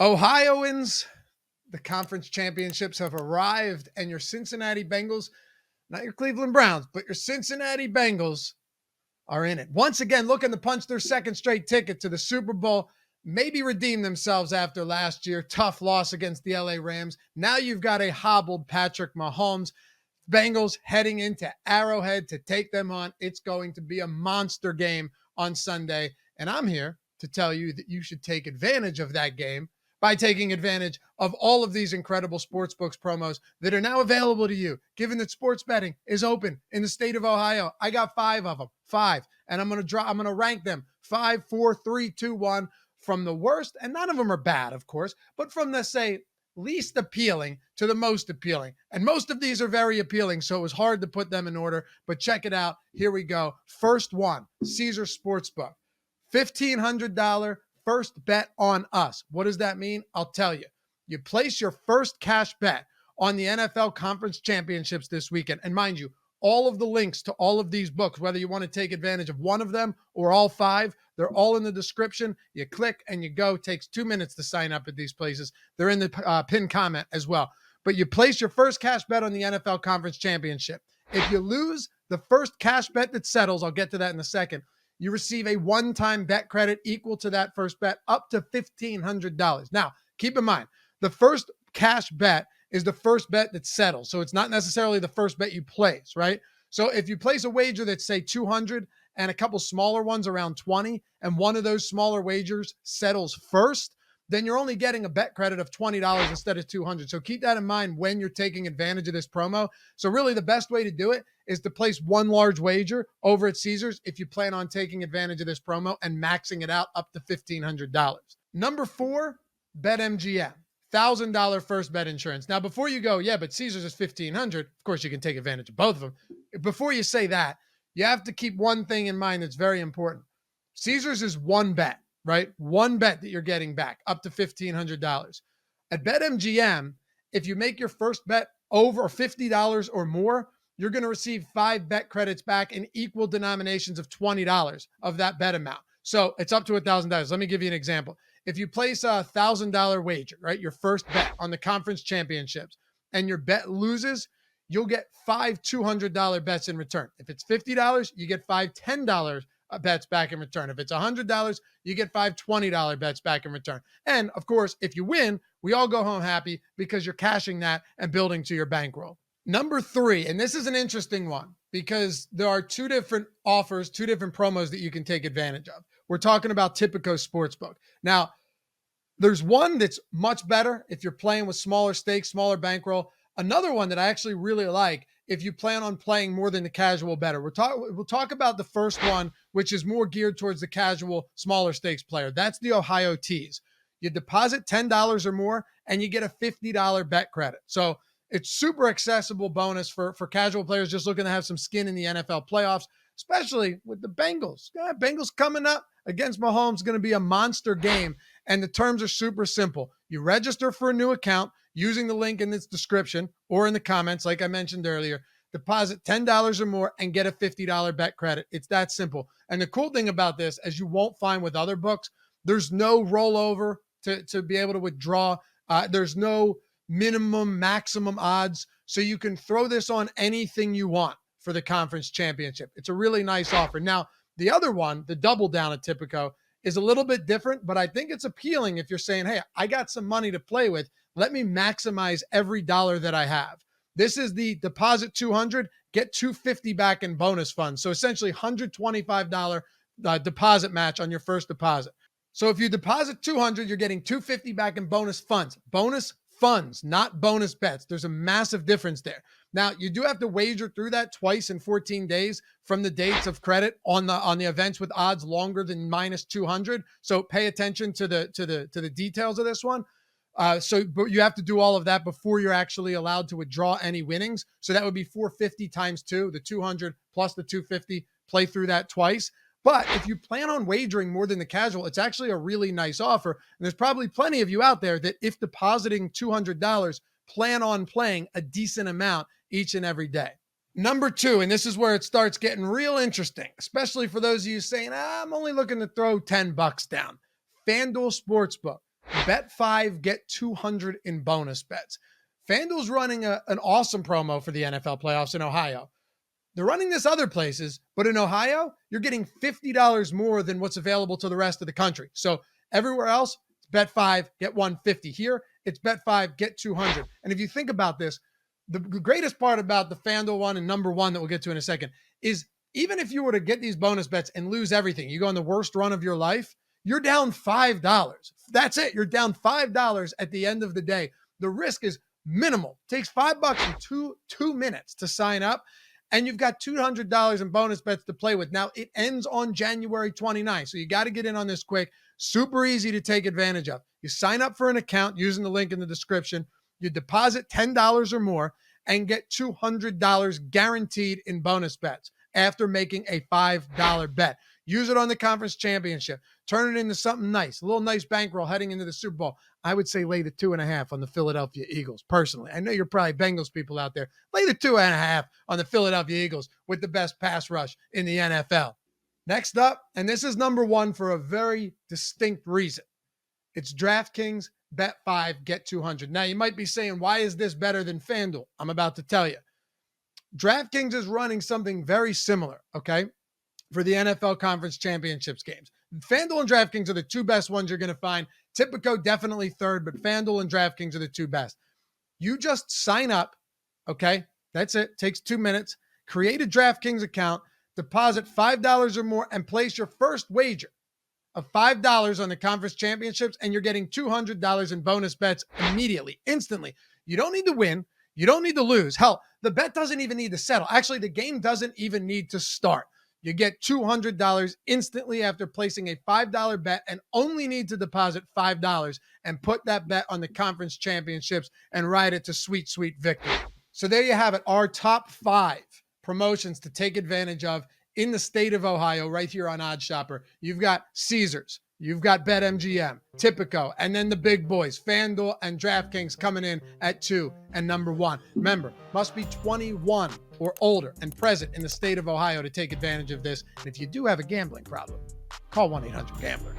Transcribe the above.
Ohioans, the conference championships have arrived, and your Cincinnati Bengals, not your Cleveland Browns, but your Cincinnati Bengals are in it. Once again, looking to punch their second straight ticket to the Super Bowl, maybe redeem themselves after last year. Tough loss against the LA Rams. Now you've got a hobbled Patrick Mahomes. Bengals heading into Arrowhead to take them on. It's going to be a monster game on Sunday, and I'm here to tell you that you should take advantage of that game by taking advantage of all of these incredible sportsbooks promos that are now available to you. Given that sports betting is open in the state of Ohio, I got 5 of them, 5, and I'm going to rank them 5, 4, 3, 2, 1 from the worst, and none of them are bad, of course, but from the, say, least appealing to the most appealing. And most of these are very appealing, so it was hard to put them in order, but check it out. Here we go. First one, Caesar Sportsbook. $1,500 first bet on us. What does that mean? I'll tell you. You place your first cash bet on the NFL Conference Championships this weekend. And mind you, all of the links to all of these books, whether you want to take advantage of one of them or all 5, they're all in the description. You click and you go. It takes 2 minutes to sign up at these places. They're in the pinned comment as well. But you place your first cash bet on the NFL Conference Championship. If you lose the first cash bet that settles, I'll get to that in a second, you receive a one-time bet credit equal to that first bet up to $1,500. Now, keep in mind, the first cash bet is the first bet that settles. So it's not necessarily the first bet you place, right? So if you place a wager that's, say, 200 and a couple smaller ones around 20, and one of those smaller wagers settles first, then you're only getting a bet credit of $20 instead of 200. So keep that in mind when you're taking advantage of this promo. So really the best way to do it is to place one large wager over at Caesars if you plan on taking advantage of this promo and maxing it out up to $1,500. Number 4, BetMGM. $1,000 first bet insurance. Now, before you go, yeah, but Caesars is $1,500. Of course, you can take advantage of both of them. Before you say that, you have to keep one thing in mind that's very important. Caesars is one bet, right? One bet that you're getting back up to $1,500. At BetMGM, if you make your first bet over $50 or more, you're going to receive 5 bet credits back in equal denominations of $20 of that bet amount. So it's up to $1,000. Let me give you an example. If you place a $1,000 wager, right, your first bet on the conference championships, and your bet loses, you'll get 5 $200 bets in return. If it's $50, you get 5 $10 bets back in return. If it's $100, you get 5 $20 bets back in return. And of course, if you win, we all go home happy because you're cashing that and building to your bankroll. Number 3, and this is an interesting one because there are 2 different offers, 2 different promos that you can take advantage of. We're talking about Tipico Sportsbook. Now, there's one that's much better if you're playing with smaller stakes, smaller bankroll. Another one that I actually really like if you plan on playing more than the casual bettor. We'll talk about the first one, which is more geared towards the casual, smaller stakes player. That's the Ohio Tees. You deposit $10 or more, and you get a $50 bet credit. So it's super accessible bonus for casual players just looking to have some skin in the NFL playoffs, especially with the Bengals. Yeah, Bengals coming up against Mahomes, going to be a monster game. And the terms are super simple. You register for a new account using the link in this description or in the comments, like I mentioned earlier. Deposit $10 or more and get a $50 bet credit. It's that simple. And the cool thing about this, as you won't find with other books, there's no rollover to be able to withdraw. There's no minimum, maximum odds. So you can throw this on anything you want for the conference championship. It's a really nice offer. Now, the other one, the double down at Tipico, is a little bit different, but I think it's appealing if you're saying, hey, I got some money to play with. Let me maximize every dollar that I have. This is the deposit $200, get $250 back in bonus funds. So essentially $125 deposit match on your first deposit. So if you deposit $200, you're getting $250 back in bonus funds. Bonus funds, not bonus bets. There's a massive difference there. Now, you do have to wager through that twice in 14 days from the dates of credit on the events with odds longer than minus 200. So pay attention to the details of this one. But you have to do all of that before you're actually allowed to withdraw any winnings. So that would be 450 times 2, the 200 plus the 250, play through that twice. But if you plan on wagering more than the casual, it's actually a really nice offer. And there's probably plenty of you out there that if depositing $200, plan on playing a decent amount each and every day. Number 2, and this is where it starts getting real interesting, especially for those of you saying, I'm only looking to throw $10 down. FanDuel Sportsbook. Bet 5, get 200 in bonus bets. FanDuel's running an awesome promo for the NFL playoffs in Ohio. They're running this other places, but in Ohio, you're getting $50 more than what's available to the rest of the country. So everywhere else, it's bet 5, get 150. Here, it's bet 5, get 200. And if you think about this, the greatest part about the FanDuel one and number one that we'll get to in a second is even if you were to get these bonus bets and lose everything, you go on the worst run of your life, you're down $5. That's it. You're down $5 at the end of the day. The risk is minimal. It takes $5 and two minutes to sign up. And you've got $200 in bonus bets to play with. Now, it ends on January 29th, so you got to get in on this quick. Super easy to take advantage of. You sign up for an account using the link in the description. You deposit $10 or more and get $200 guaranteed in bonus bets after making a $5 bet. Use it on the conference championship. Turn it into something nice, a little nice bankroll heading into the Super Bowl. I would say lay the 2.5 on the Philadelphia Eagles, personally. I know you're probably Bengals people out there. Lay the 2.5 on the Philadelphia Eagles with the best pass rush in the NFL. Next up, and this is number one for a very distinct reason. It's DraftKings, bet 5, get 200. Now, you might be saying, why is this better than FanDuel? I'm about to tell you. DraftKings is running something very similar, okay, for the NFL Conference Championships games. FanDuel and DraftKings are the two best ones you're going to find. Tipico definitely third, but FanDuel and DraftKings are the two best. You just sign up, okay? That's it. Takes 2 minutes. Create a DraftKings account, deposit $5 or more, and place your first wager of $5 on the conference championships, and you're getting $200 in bonus bets immediately, instantly. You don't need to win. You don't need to lose. Hell, the bet doesn't even need to settle. Actually, the game doesn't even need to start. You get $200 instantly after placing a $5 bet and only need to deposit $5 and put that bet on the conference championships and ride it to sweet, sweet victory. So there you have it, our top 5 promotions to take advantage of in the state of Ohio right here on OddsShopper. You've got Caesars, you've got BetMGM, Tipico, and then the big boys, FanDuel and DraftKings coming in at 2 and number 1. Remember, must be 21 or older and present in the state of Ohio to take advantage of this. And if you do have a gambling problem, call 1-800-GAMBLER.